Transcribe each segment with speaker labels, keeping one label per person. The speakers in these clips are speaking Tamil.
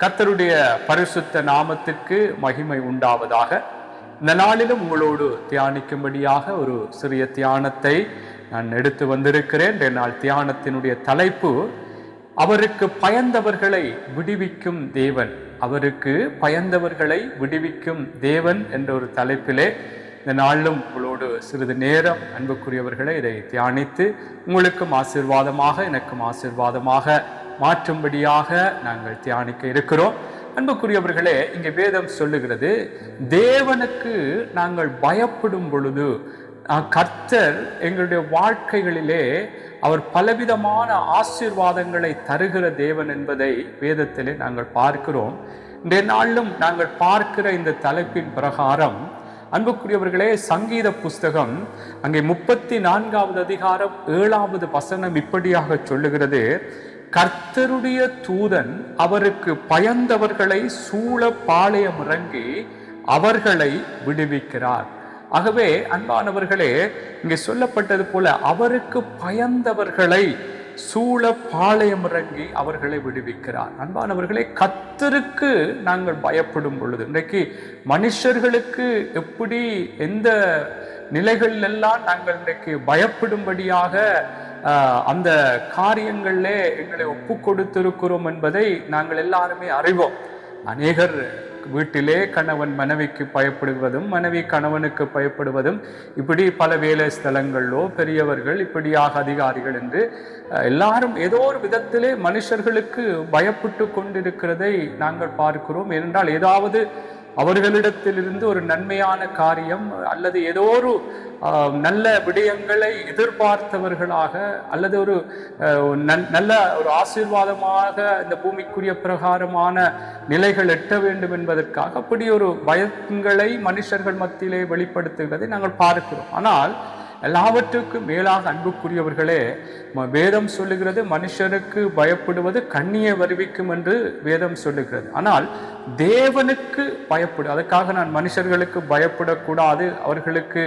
Speaker 1: கர்த்தருடைய பரிசுத்த நாமத்திற்கு மகிமை உண்டாவதாக. இந்த நாளிலும் உங்களோடு தியானிக்கும்படியாக ஒரு சிறிய தியானத்தை நான் எடுத்து வந்திருக்கிறேன். இந்த நாள் தியானத்தினுடைய தலைப்பு அவருக்கு பயந்தவர்களை விடுவிக்கும் தேவன். அவருக்கு பயந்தவர்களை விடுவிக்கும் தேவன் என்ற ஒரு தலைப்பிலே இந்த நாளிலும் உங்களோடு சிறிது நேரம் அன்புக்குரியவர்களை இதை தியானித்து உங்களுக்கும் ஆசீர்வாதமாக எனக்கும் ஆசீர்வாதமாக மாற்றும்படியாக நாங்கள் தியானிக்க இருக்கிறோம். அன்புக்குரியவர்களே, இங்கே வேதம் சொல்லுகிறது, தேவனுக்கு நாங்கள் பயப்படும் பொழுது கர்த்தர் எங்களுடைய வாழ்க்கைகளிலே அவர் பலவிதமான ஆசீர்வாதங்களை தருகிற தேவன் என்பதை வேதத்திலே நாங்கள் பார்க்கிறோம். இன்றைய நாளிலும் நாங்கள் பார்க்கிற இந்த தலைப்பின் பிரகாரம் அன்புக்குரியவர்களே, சங்கீத புஸ்தகம் அங்கே 34வது அதிகாரம் 7வது வசனம் இப்படியாக சொல்லுகிறது, கர்த்தருடைய தூதன் அவருக்கு பயந்தவர்களை சூழ பாளையம் இறங்கி அவர்களை விடுவிக்கிறார். ஆகவே அன்பானவர்களே, இங்கே சொல்லப்பட்டது போல அவருக்கு பயந்தவர்களை சூழ பாளையம் இறங்கி அவர்களை விடுவிக்கிறார். அன்பானவர்களே, கர்த்தருக்கு நாங்கள் பயப்படும் பொழுது, இன்றைக்கு மனுஷர்களுக்கு எப்படி எந்த நிலைகள் எல்லாம் நாங்கள் இன்றைக்கு பயப்படும்படியாக அந்த காரியங்கள்ல எங்களை ஒப்பு கொடுத்திருக்கிறோம் என்பதை நாங்கள் எல்லாருமே அறிவோம். அநேகர் வீட்டிலே கணவன் மனைவிக்கு பயப்படுவதும் மனைவி கணவனுக்கு பயப்படுவதும், இப்படி பல வேலை ஸ்தலங்களோ பெரியவர்கள் இப்படியாக அதிகாரிகள் என்று எல்லாரும் ஏதோ ஒரு விதத்திலே மனுஷர்களுக்கு பயப்பட்டு கொண்டிருக்கிறதை நாங்கள் பார்க்கிறோம். ஏனென்றால் ஏதாவது அவர்களிடத்திலிருந்து ஒரு நன்மையான காரியம் அல்லது ஏதோ ஒரு நல்ல விடயங்களை எதிர்பார்த்தவர்களாக அல்லது ஒரு நல்ல ஒரு ஆசீர்வாதமாக இந்த பூமிக்குரிய பிரகாரமான நிலைகள் எட்ட வேண்டும் என்பதற்காக அப்படி ஒரு பயங்களை மனுஷர்கள் மத்தியிலே வெளிப்படுத்துவதை நாங்கள் பார்க்கிறோம். ஆனால் எல்லாவற்றுக்கும் மேலாக அன்புக்குரியவர்களே, வேதம் சொல்லுகிறது, மனுஷருக்கு பயப்படுவது கண்ணியை வருவிக்கும் என்று வேதம் சொல்லுகிறது. ஆனால் தேவனுக்கு பயப்படு, அதுக்காக நான் மனுஷர்களுக்கு பயப்படக்கூடாது, அவர்களுக்கு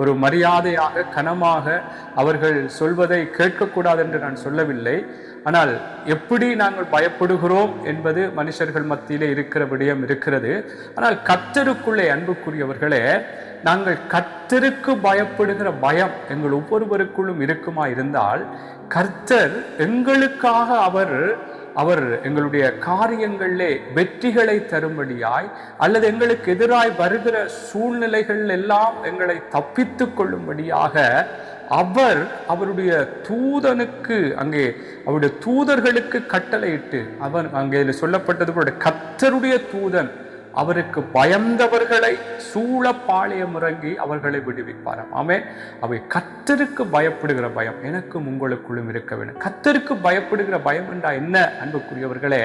Speaker 1: ஒரு மரியாதையாக கனமாக அவர்கள் சொல்வதை கேட்கக்கூடாது என்று நான் சொல்லவில்லை. ஆனால் எப்படி நாங்கள் பயப்படுகிறோம் என்பது மனுஷர்கள் மத்தியிலே இருக்கிற விடயம் இருக்கிறது. ஆனால் கர்த்தருக்குள்ளே அன்புக்குரியவர்களே, நாங்கள் கர்த்தருக்கு பயப்படுகிற பயம் எங்கள் ஒவ்வொருவருக்குள்ளும் இருக்குமா இருந்தால், கர்த்தர் எங்களுக்காக அவர் எங்களுடைய காரியங்களிலே வெற்றிகளை தரும்படியாய் அல்லது எங்களுக்கு எதிராய் வருகிற சூழ்நிலைகள் எல்லாம் எங்களை தப்பித்து கொள்ளும்படியாக அவருடைய தூதனுக்கு அங்கே அவருடைய தூதர்களுக்கு கட்டளையிட்டு அங்கே சொல்லப்பட்டது போல கர்த்தருடைய தூதன் அவருக்கு பயந்தவர்களை சூழ பாளையம் இறங்கி அவர்களை விடுவிப்பாராம். ஆமென். அவை கர்த்தருக்கு பயப்படுகிற பயம் எனக்கும் உங்களுக்குள்ளும் இருக்க வேண்டும். கர்த்தருக்கு பயப்படுகிற பயம் என்றா என்ன அன்புக்குரியவர்களே?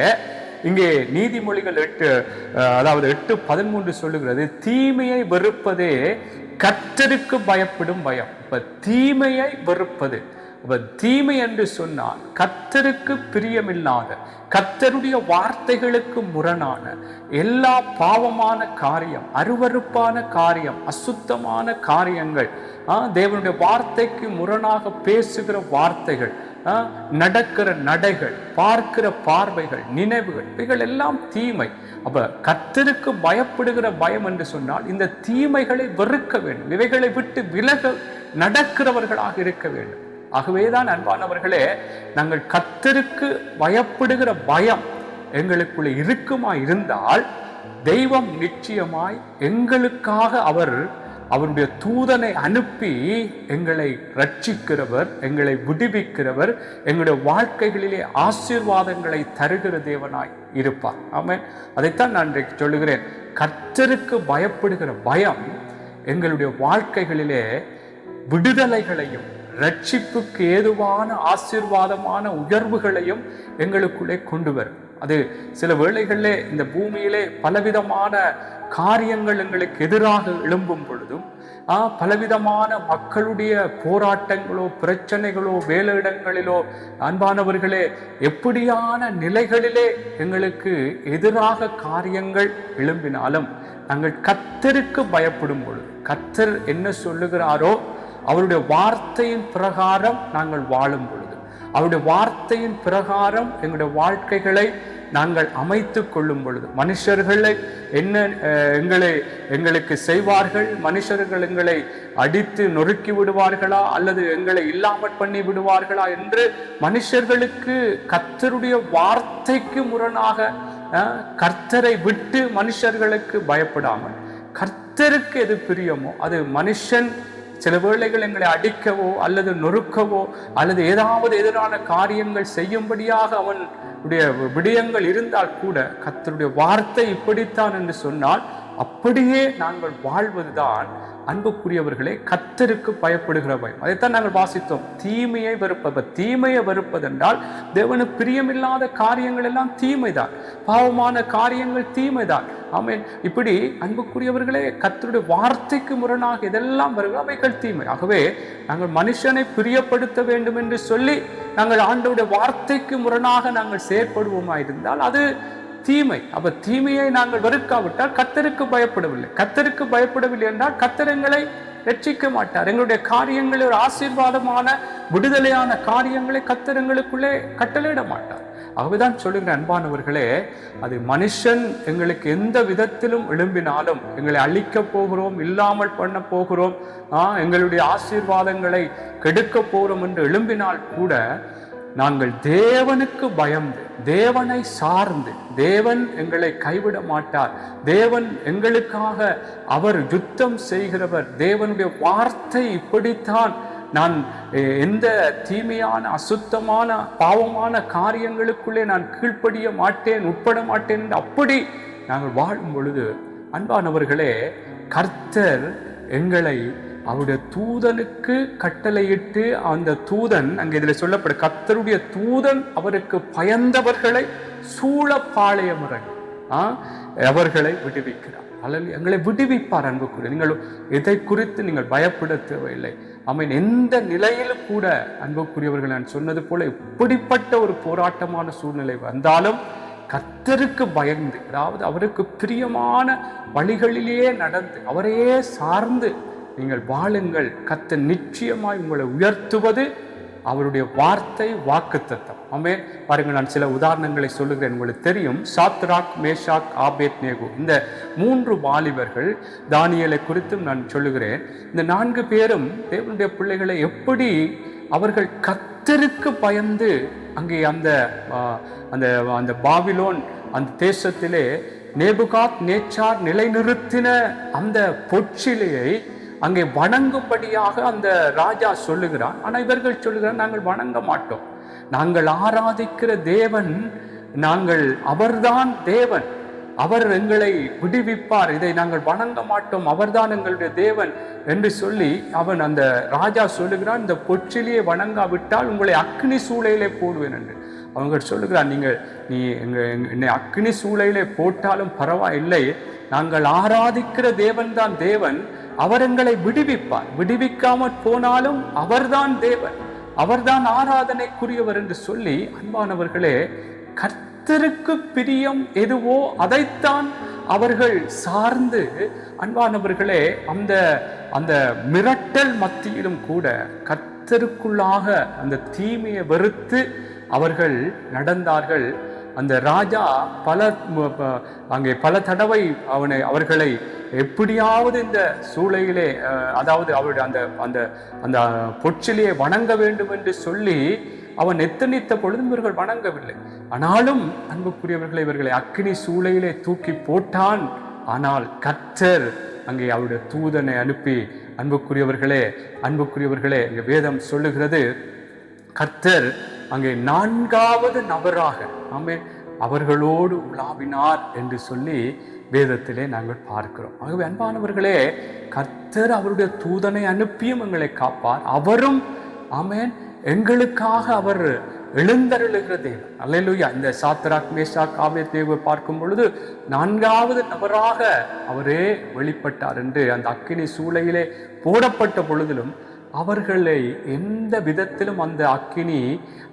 Speaker 1: இங்கே நீதிமொழிகள் 8:13 சொல்லுகிறது, தீமையை வெறுப்பதே கர்த்தருக்கு பயப்படும் பயம். இப்ப தீமையை வெறுப்பது, தீமை என்று சொன்னால் கர்த்தருக்கு பிரியமில்லாத, கர்த்தருடைய வார்த்தைகளுக்கு முரணான எல்லா பாவமான காரியம், அருவருப்பான காரியம், அசுத்தமான காரியங்கள், தேவனுடைய வார்த்தைக்கு முரணாக பேசுகிற வார்த்தைகள், நடக்கிற நடைகள், பார்க்கிற பார்வைகள், நினைவுகள், இவைகள் எல்லாம் தீமை. அப்ப கர்த்தருக்கு பயப்படுகிற பயம் என்று சொன்னால் இந்த தீமைகளை வெறுக்க வேண்டும், இவைகளை விட்டு விலக நடக்கிறவர்களாக இருக்க வேண்டும். ஆகவேதான் அன்பானவர்களே, நாங்கள் கர்த்தருக்கு பயப்படுகிற பயம் எங்களுக்குள்ளே இருக்குமா இருந்தால் தெய்வம் நிச்சயமாய் எங்களுக்காக அவருடைய தூதனை அனுப்பி எங்களை ரட்சிக்கிறவர், எங்களை விடுவிக்கிறவர், எங்களுடைய வாழ்க்கைகளிலே ஆசீர்வாதங்களை தருகிற தேவனாய் இருப்பார். ஆமென். அதைத்தான் நான் சொல்லுகிறேன், கர்த்தருக்கு பயப்படுகிற பயம் எங்களுடைய வாழ்க்கைகளிலே விடுதலைகளையும் ரட்சிப்புக்கு ஏதுவான ஆசீர்வாதமான உயர்வுகளையும் எங்களுக்குள்ளே கொண்டு வரும். அது சில வேளைகளிலே இந்த பூமியிலே பலவிதமான காரியங்கள் எங்களுக்கு எதிராக எழும்பும் பொழுதும், பலவிதமான மக்களுடைய போராட்டங்களோ பிரச்சனைகளோ வேலையிடங்களிலோ அன்பானவர்களே எப்படியான நிலைகளிலே எங்களுக்கு எதிராக காரியங்கள் எழும்பினாலும் நாங்கள் கர்த்தருக்கு பயப்படும் பொழுது, கர்த்தர் என்ன சொல்லுகிறாரோ அவருடைய வார்த்தையின் பிரகாரம் நாங்கள் வாழும் பொழுது, அவருடைய வார்த்தையின் பிரகாரம் எங்களுடைய வாழ்க்கைகளை நாங்கள் அமைத்து கொள்ளும் பொழுது மனுஷர்களை என்ன எங்களுக்கு செய்வார்கள், மனுஷர்கள் எங்களை அடித்து நொறுக்கி விடுவார்களா அல்லது எங்களை இல்லாமல் பண்ணி விடுவார்களா என்று மனுஷர்களுக்கு கர்த்தருடைய வார்த்தைக்கு முரணாக கர்த்தரை விட்டு மனுஷர்களுக்கு பயப்படாமல் கர்த்தருக்கு எது பிரியமோ அது மனுஷன் சில வேளைகள் எங்களை அடிக்கவோ அல்லது நொறுக்கவோ அல்லது ஏதாவது எதிரான காரியங்கள் செய்யும்படியாக அவனுடைய விடயங்கள் இருந்தால் கூட கர்த்தருடைய வார்த்தை இப்படித்தான் என்று சொன்னால் அப்படியே நாங்கள் வாழ்வதுதான் அன்புக்குரியவர்களே கர்த்தருக்கு பயப்படுகிற பயம். அதைத்தான் நாங்கள் வாசித்தோம். தீமையை வெறுப்பவர். தீமையை வெறுப்பதென்றால் தேவனுக்கு பிரியமில்லாத காரியங்கள் எல்லாம் தீமைதான், பாவமான காரியங்கள் தீமைதான். ஆமென். இப்படி அன்புக்குரியவர்களே கர்த்தருடைய வார்த்தைக்கு முரணாக இதெல்லாம் வருகிற அவைகள் தீமை. ஆகவே நாங்கள் மனுஷனை பிரியப்படுத்த வேண்டும் என்று சொல்லி நாங்கள் ஆண்டவருடைய வார்த்தைக்கு முரணாக நாங்கள் செயற்படுவோமாயிருந்தால் அது தீமை. அப்ப தீமையை நாங்கள் வெறுக்காவிட்டால் கர்த்தருக்கு பயப்படவில்லை. கர்த்தருக்கு பயப்படவில்லை என்றால் கர்த்தர் எங்களை ரட்சிக்க மாட்டார். எங்களுடைய காரியங்களை ஒரு ஆசீர்வாதமான விடுதலையான காரியங்களை கர்த்தர் எங்களுக்குள்ளே கட்டளையிட மாட்டார். ஆகவேதான் சொல்லுகிற அன்பானவர்களே, அது மனுஷன் எங்களுக்கு எந்த விதத்திலும் எழும்பினாலும் எங்களை அழிக்க போகிறோம், இல்லாமல் பண்ண போகிறோம், எங்களுடைய ஆசீர்வாதங்களை கெடுக்க போகிறோம் என்று எழும்பினால் கூட நாங்கள் தேவனுக்கு பயந்து தேவனை சார்ந்து தேவன் எங்களை கைவிட மாட்டார், தேவன் எங்களுக்காக அவர் யுத்தம் செய்கிறவர், தேவனுடைய வார்த்தை இப்படித்தான், நான் எந்த தீமையான அசுத்தமான பாவமான காரியங்களுக்குள்ளே நான் கீழ்ப்படிய மாட்டேன், உட்பட மாட்டேன் என்று அப்படி நாங்கள் வாழும் பொழுது அன்பானவர்களே கர்த்தர் எங்களை அவருடைய தூதனுக்கு கட்டளையிட்டு அந்த தூதன் அங்கே இதில் சொல்லப்படும் கர்த்தருடைய தூதன் அவருக்கு பயந்தவர்களை சூழப்பாளையம் இறங்கி அவர்களை விடுவிக்கிறார். அல்லது எங்களை விடுவிப்பார். அன்புக்குரிய நீங்கள் இதை குறித்து நீங்கள் பயப்பட தேவையில்லை. ஆமென். எந்த நிலையிலும் கூட அன்புக்குரியவர்கள் நான் சொன்னது போல இப்படிப்பட்ட ஒரு போராட்டமான சூழ்நிலை வந்தாலும் கர்த்தருக்கு பயந்து, அதாவது அவருக்கு பிரியமான வழிகளிலேயே நடந்து அவரையே சார்ந்து நீங்கள் வாழுங்கள். கர்த்தர் நிச்சயமாய் உங்களை உயர்த்துவது அவருடைய வார்த்தை வாக்குத்தத்தம். ஆமென். பாருங்கள், நான் சில உதாரணங்களை சொல்லுகிறேன். உங்களுக்கு தெரியும், சாத்ராக், மேஷாக், ஆபேத்நேகோ இந்த 3 வாலிபர்கள், தானியேலை குறித்தும் நான் சொல்லுகிறேன். இந்த 4 பேரும் தேவனுடைய பிள்ளைகளை எப்படி அவர்கள் கர்த்தருக்கு பயந்து அங்கே அந்த பாபிலோன் அந்த தேசத்திலே நேபுகாத் நேச்சார் நிலைநிறுத்தின அந்த பொற்சிலையை அங்கே வணங்கும்படியாக அந்த ராஜா சொல்லுகிறான். ஆனால் இவர்கள் சொல்லுகிறார், நாங்கள் வணங்க மாட்டோம், நாங்கள் ஆராதிக்கிற தேவன் அவர்தான் தேவன், அவர் எங்களை விடுவிப்பார், இதை நாங்கள் வணங்க மாட்டோம், அவர்தான் எங்களுடைய தேவன் என்று சொல்லி அந்த ராஜா சொல்லுகிறான், இந்த பொற்சிலையை வணங்காவிட்டால் உங்களை அக்னி சூளையிலே போடுவேன் என்று. அவங்க சொல்லுகிறார், நீ என்னை அக்னி சூளையிலே போட்டாலும் பரவாயில்லை, நாங்கள் ஆராதிக்கிற தேவன் தான் தேவன், அவர் எங்களை விடுவிப்பார், விடுவிக்காமல் போனாலும் அவர்தான் தேவன், அவர்தான் ஆராதனைக்குரியவர் என்று சொல்லி அன்பானவர்களே கர்த்தருக்கு பிரியம் எதுவோ அதைத்தான் அவர்கள் சார்ந்து அன்பானவர்களே அந்த மிரட்டல் மத்தியிலும் கூட கர்த்தருக்குள்ளாக அந்த தீமையை வெறுத்து அவர்கள் நடந்தார்கள். அந்த ராஜா அங்கே பல தடவை அவர்களை எப்படியாவது இந்த சூளையிலே, அதாவது அவருடைய அந்த பொற்சிலையை வணங்க வேண்டும் என்று சொல்லி அவன் எத்தனித்த பொழுதும் இவர்கள் வணங்கவில்லை. ஆனாலும் அன்புக்குரியவர்களை இவர்களை அக்னி சூளையிலே தூக்கி போட்டான். ஆனால் கர்த்தர் அங்கே அவருடைய தூதனை அனுப்பி அன்புக்குரியவர்களே இங்கே வேதம் சொல்லுகிறது, கர்த்தர் அங்கே 4வது நபராக அவர்களோடு உலாவினார் என்று சொல்லி வேதத்திலே நாங்கள் பார்க்கிறோம். ஆகவே அன்பானவர்களே கர்த்தர் அவருடைய தூதனை அனுப்பியும் எங்களை காப்பார். அவரும் ஆமென் எங்களுக்காக அவர் எழுந்தருளுகிற தேவன். அல்லேலூயா. இந்த சாத்ராக், மேஷாக், ஆபேத்நேகோவை பார்க்கும் பொழுது 4வது நபராக அவரே வெளிப்பட்டார் என்று அந்த அக்கினி சூளையிலே போடப்பட்ட பொழுதிலும் அவர்களை எந்த விதத்திலும் அந்த அக்கினி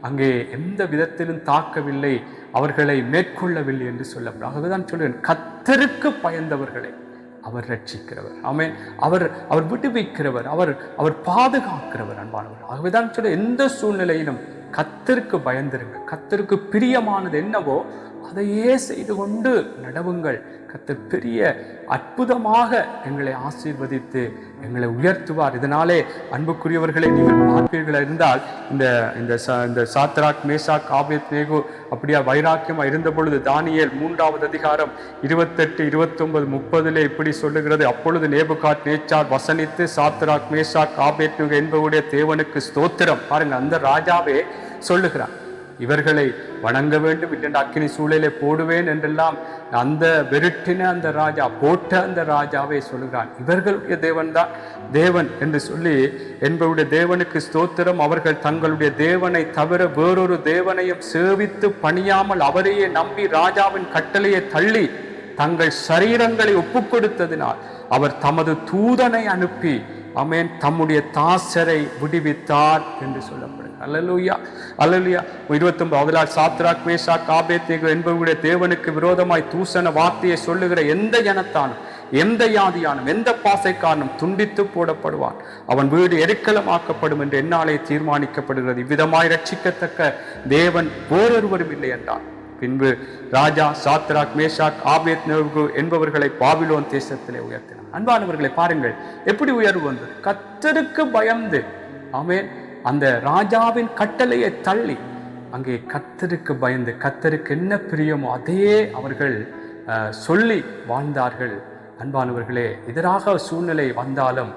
Speaker 1: அங்கே எந்த விதத்திலும் தாக்கவில்லை, அவர்களை மேற்கொள்ளவில்லை என்று சொல்லப்படும். ஆகவேதான் சொல்கிறேன், கர்த்தருக்கு பயந்தவர்களை அவர் ரட்சிக்கிறவர். ஆமென். அவர் விடுவிக்கிறவர், அவர் பாதுகாக்கிறவர். அன்பானவர், ஆகவேதான் சொல்ல எந்த சூழ்நிலையிலும் கர்த்தருக்கு பயந்திருங்க. கர்த்தருக்கு பிரியமானது என்னவோ அதையே செய்து கொண்டு நடவுங்கள். கர்த்தர் பெரிய அற்புதமாக எங்களை ஆசீர்வதித்து எங்களை உயர்த்துவார். இதனாலே அன்புக்குரியவர்களை நீங்கள் பார்ப்பீர்களா இருந்தால் இந்த சாத்ராக் மேஷாக் ஆபேத்நேகோ அப்படியா வைராக்கியமா இருந்த பொழுது தானியேல் 3வது அதிகாரம் 28, 29, 30 இப்படி சொல்லுகிறது. அப்பொழுது நேபுகாத்நேச்சார் வசனித்து சாத்ராக் மேஷாக் ஆபேத்நேகோ என்பவருடைய தேவனுக்கு ஸ்தோத்திரம். பாருங்க, அந்த ராஜாவே சொல்லுகிறார், இவர்களை வணங்க வேண்டும், இல்லைன்ற அக்கினி சூழலை போடுவேன் என்றெல்லாம் அந்த வெறுட்டின அந்த ராஜா போட்ட அந்த ராஜாவே சொல்லுகிறான், இவர்களுடைய தேவன் தான் தேவன் என்று சொல்லி என்பவருடைய தேவனுக்கு ஸ்தோத்திரம். அவர்கள் தங்களுடைய தேவனை தவிர வேறொரு தேவனையும் சேவித்து பணியாமல் அவரையே நம்பி ராஜாவின் கட்டளையை தள்ளி தங்கள் சரீரங்களை ஒப்புக் கொடுத்ததினால் அவர் தமது தூதனை அனுப்பி ஆமென் தம்முடைய தாசரை விடுவித்தார் என்று சொல்லப்படுகிறது. அல்லேலூயா, அல்லேலூயா. 29 சாத்ராக் மேஷாக் ஆபேத்நேகோ என்பவருடைய தேவனுக்கு விரோதமாய் தூசண வார்த்தையை சொல்லுகிற எந்த ஜனத்தானும் எந்த யாதியானும் எந்த பாசைக்காரனும் துண்டித்து போடப்படுவான், அவன் வீடு எரிக்கலமாக்கப்படும் என்று என்னாலே தீர்மானிக்கப்படுகிறது. இவ்விதமாய் ரட்சிக்கத்தக்க தேவன் வேறொருவரும் இல்லை என்றான். பின்பு ராஜா சாத்ராக் மேஷாக் ஆபேத்நேகோ என்பவர்களை பாபிலோன் தேசத்திலே உயர்த்தினார். அன்பானவர்களை பாருங்கள், எப்படி உயர்வு வந்தது? கர்த்தருக்கு பயந்து ஆமென் அந்த ராஜாவின் கட்டளையை தள்ளி அங்கே கர்த்தருக்கு பயந்து கர்த்தருக்கு என்ன பிரியமோ அதையே அவர்கள் சொல்லி வாழ்ந்தார்கள். அன்பானவர்களே, எதிராக சூழ்நிலை வந்தாலும்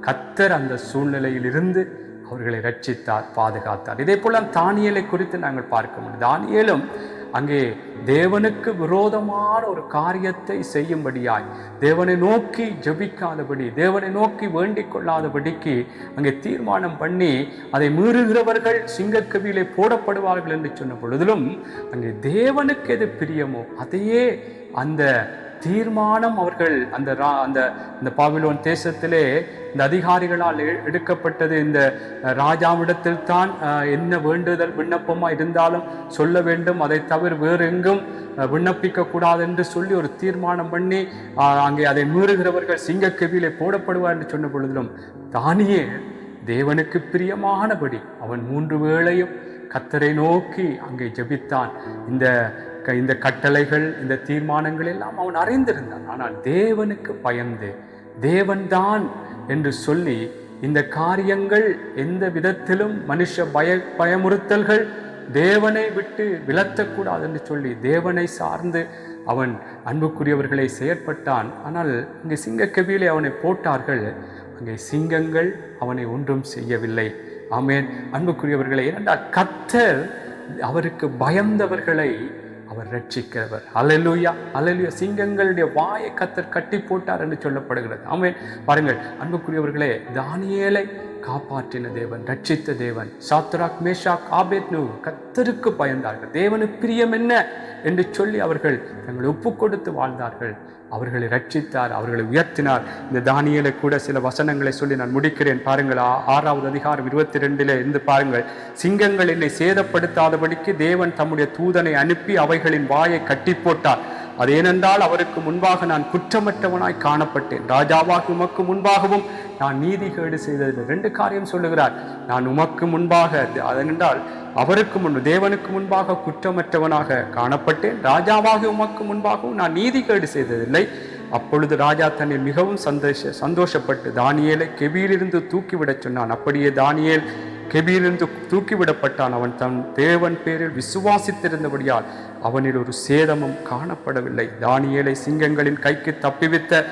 Speaker 1: கர்த்தர் அந்த சூழ்நிலையில் இருந்து அவர்களை ரட்சித்தார், பாதுகாத்தார். இதே போல தானியேலை குறித்து நாங்கள் பார்க்க முடியும். தானியேலும் அங்கே தேவனுக்கு விரோதமான ஒரு காரியத்தை செய்யும்படியாய் தேவனை நோக்கி ஜெபிக்காதபடி தேவனை நோக்கி வேண்டிக் கொள்ளாதபடிக்கு அங்கே தீர்மானம் பண்ணி அதை மீறுகிறவர்கள் சிங்கக்கவியிலே போடப்படுவார்கள் என்று சொன்ன பொழுதிலும் அங்கே தேவனுக்கு எது பிரியமோ அதையே அந்த தீர்மானம் அவர்கள் அந்த பாபிலோன் தேசத்திலே இந்த அதிகாரிகளால் எடுக்கப்பட்டது. இந்த ராஜாவிடத்தில் தான் என்ன வேண்டுதல் விண்ணப்பமா இருந்தாலும் சொல்ல வேண்டும், அதை தவிர வேறு எங்கும் விண்ணப்பிக்க கூடாது என்று சொல்லி ஒரு தீர்மானம் பண்ணி அங்கே அதை மீறுகிறவர்கள் சிங்கக்கவியிலே போடப்படுவார் என்று சொன்ன பொழுதிலும் தானியேல் தேவனுக்கு பிரியமானபடி அவன் 3 வேளையும் கர்த்தரை நோக்கி அங்கே ஜெபித்தான். இந்த கட்டளைகள் இந்த தீர்மானங்கள் எல்லாம் அவன் அறிந்திருந்தான். ஆனால் தேவனுக்கு பயந்து தேவன்தான் என்று சொல்லி இந்த காரியங்கள் எந்த விதத்திலும் மனுஷ பயமுறுத்தல்கள் தேவனை விட்டு விலத்தக்கூடாது என்று சொல்லி தேவனை சார்ந்து அவன் அன்புக்குரியவர்களை செயற்பட்டான். ஆனால் இங்கே சிங்கக்கவியிலே அவனை போட்டார்கள். அங்கே சிங்கங்கள் அவனை ஒன்றும் செய்யவில்லை. ஆமென். அன்புக்குரியவர்களை, ஏனென்றால் கர்த்தர் அவருக்கு பயந்தவர்களை அவர் ரட்சிக்கிறவர். அல்லேலூயா, அல்லேலூயா. சிங்கங்களுடைய வாயை கர்த்தர் கட்டி போட்டார் என்று சொல்லப்படுகிறது. ஆமென். பாருங்கள் அன்புக்குரியவர்களே, தானியேலை காப்பாற்றின தேவன், ரட்சித்த தேவன். சாத்ராக் மேஷாக் ஆபேத்நேகோ கர்த்தருக்கு பயந்தார்கள். தேவனுக்கு பிரியம் என்ன என்று சொல்லி அவர்கள் தங்களை ஒப்பு கொடுத்து வாழ்ந்தார்கள். அவர்களை ரட்சித்தார், அவர்களை உயர்த்தினார். இந்த தானியேலை கூட சில வசனங்களை சொல்லி நான் முடிக்கிறேன். பாருங்கள், 6வது அதிகாரம் 22 இருந்து பாருங்கள். சிங்கங்கள் என்னை சேதப்படுத்தாதபடிக்கு தேவன் தம்முடைய தூதனை அனுப்பி அவைகளின் வாயை கட்டி போட்டார். அது ஏனென்றால் அவருக்கு முன்பாக நான் குற்றமற்றவனாய் காணப்பட்டேன். ராஜாவாகி உமக்கு முன்பாகவும் நான் நீதிகேடு செய்ததில்லை. 2 காரியம் சொல்லுகிறார். நான் உமக்கு முன்பாக, அதென்றால் அவருக்கு முன்பு தேவனுக்கு முன்பாக குற்றமற்றவனாக காணப்பட்டேன். ராஜாவாகி உமக்கு முன்பாகவும் நான் நீதிகேடு செய்ததில்லை. அப்பொழுது ராஜா தன்னை மிகவும் சந்தோஷப்பட்டு தானியேலை கெபியிலிருந்து தூக்கிவிடச் சொன்னான். அப்படியே தானியேல் கெபியிலிருந்து தூக்கிவிடப்பட்டான். அவன் தன் தேவன் பேரில் விசுவாசித்திருந்தபடியால் அவனில் ஒரு சேதமும் காணப்படவில்லை. தானியேலை சிங்கங்களின் கைக்கு தப்பிவித்த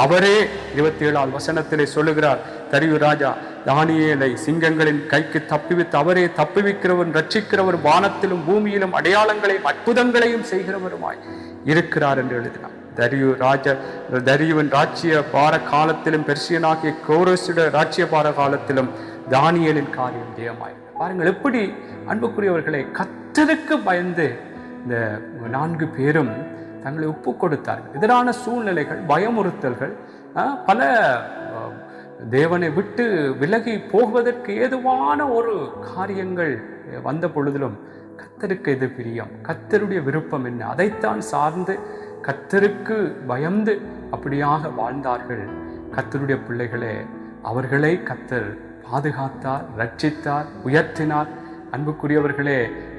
Speaker 1: அவரே 27வது வசனத்திலே சொல்லுகிறார். தரியு ராஜா தானியேலை சிங்கங்களின் கைக்கு தப்பிவித்து அவரே தப்புவிக்கிறவர், ரட்சிக்கிறவர், வானத்திலும் பூமியிலும் அடையாளங்களையும் அற்புதங்களையும் செய்கிறவருமாய் இருக்கிறார் என்று எழுதினார். தரியுவின் ராஜ்ய பார காலத்திலும் பெர்சியனாகிய கோரசுடைய ராஜ்ய பார காலத்திலும் தானியேலின் காரியம் ஜெயமாய். பாருங்கள் எப்படி அன்புக்குரியவர்களை, கர்த்தருக்கு பயந்து இந்த 4 பேரும் தங்களை ஒப்பு கொடுத்தார்கள். எதிரான சூழ்நிலைகள், பயமுறுத்தல்கள், பல தேவனை விட்டு விலகி போவதற்கு ஏதுவான ஒரு காரியங்கள் வந்த பொழுதிலும் கர்த்தருக்கு எது பிரியம், கர்த்தருடைய விருப்பம் என்ன, அதைத்தான் சார்ந்து கர்த்தருக்கு பயந்து அப்படியாக வாழ்ந்தார்கள். கர்த்தருடைய பிள்ளைகளே, அவர்களை கர்த்தர் பாதுகாத்தார், ரட்சித்தார், உயர்த்தினார். அன்புக்குரியவர்களே,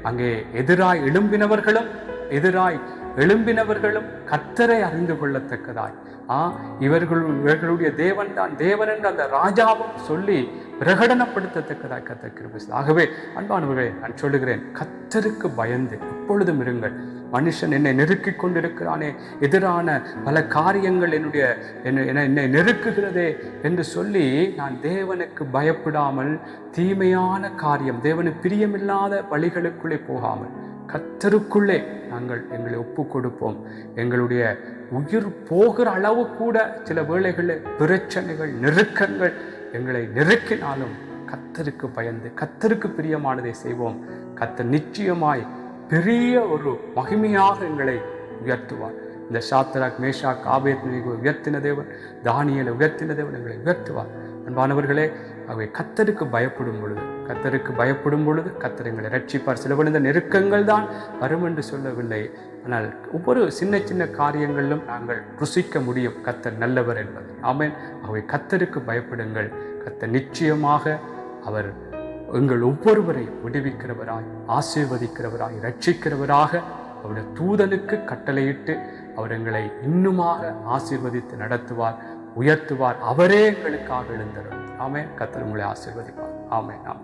Speaker 1: அங்கே எதிராய் எழும்பினவர்களும் எதிராய் எழும்பினவர்களும் கர்த்தரை அறிந்து கொள்ளத்தக்கதாய் இவர்களுடைய தேவன் தான் தேவன் என்று அந்த ராஜாவும் சொல்லி பிரகடனப்படுத்தத்தக்கதாய் கர்த்தர் கிருபை செய்தார். ஆகவே அன்பானவர்களே, நான் சொல்லுகிறேன், கர்த்தருக்கு பயந்து எப்பொழுதும் இருங்கள். மனுஷன் என்னை நெருக்கிக் கொண்டிருக்கிறானே, எதிரான பல காரியங்கள் என்னை நெருக்குகிறதே என்று சொல்லி நான் தேவனுக்கு பயப்படாமல் தீமையான காரியம், தேவனுக்கு பிரியமில்லாத வழிகளுக்குள்ளே போகாமல் கர்த்தருக்குள்ளே நாங்கள் எங்களை ஒப்பு கொடுப்போம். எங்களுடைய உயிர் போகிற அளவு கூட சில வேளைகளில் பிரச்சனைகள், நெருக்கங்கள் எங்களை நெருக்கினாலும் கர்த்தருக்கு பயந்து கர்த்தருக்கு பிரியமானதை செய்வோம். கர்த்தர் நிச்சயமாய் பெரிய ஒரு மகிமையாக எங்களை உயர்த்துவார். இந்த சாத்ராக், மேஷாக், ஆபேத்நேகோவை உயர்த்தின தேவன், தானியேலை உயர்த்தின தேவன் எங்களை உயர்த்துவார். அன்பானவர்களே, அவை கர்த்தருக்கு பயப்படும் பொழுது கர்த்தர் எங்களை ரட்சிப்பார். சில இந்த நெருக்கங்கள் தான் வரும் என்று சொல்லவில்லை, ஆனால் ஒவ்வொரு சின்ன சின்ன காரியங்களிலும் நாங்கள் ருசிக்க முடியும் கர்த்தர் நல்லவர் என்பது. ஆமென். அவை கர்த்தருக்கு பயப்படுங்கள். கர்த்தர் நிச்சயமாக அவர் எங்கள் ஒவ்வொருவரை விடுவிக்கிறவராய், ஆசீர்வதிக்கிறவராய், ரட்சிக்கிறவராக அவருடைய தூதனுக்கு கட்டளையிட்டு அவர் எங்களை இன்னுமாக ஆசீர்வதித்து நடத்துவார், உயர்த்துவார். அவரே எங்களுக்காக எழுந்தருள். ஆமென். கர்த்தர் உங்களை ஆசீர்வதிப்பார். ஆமென். ஆமென்.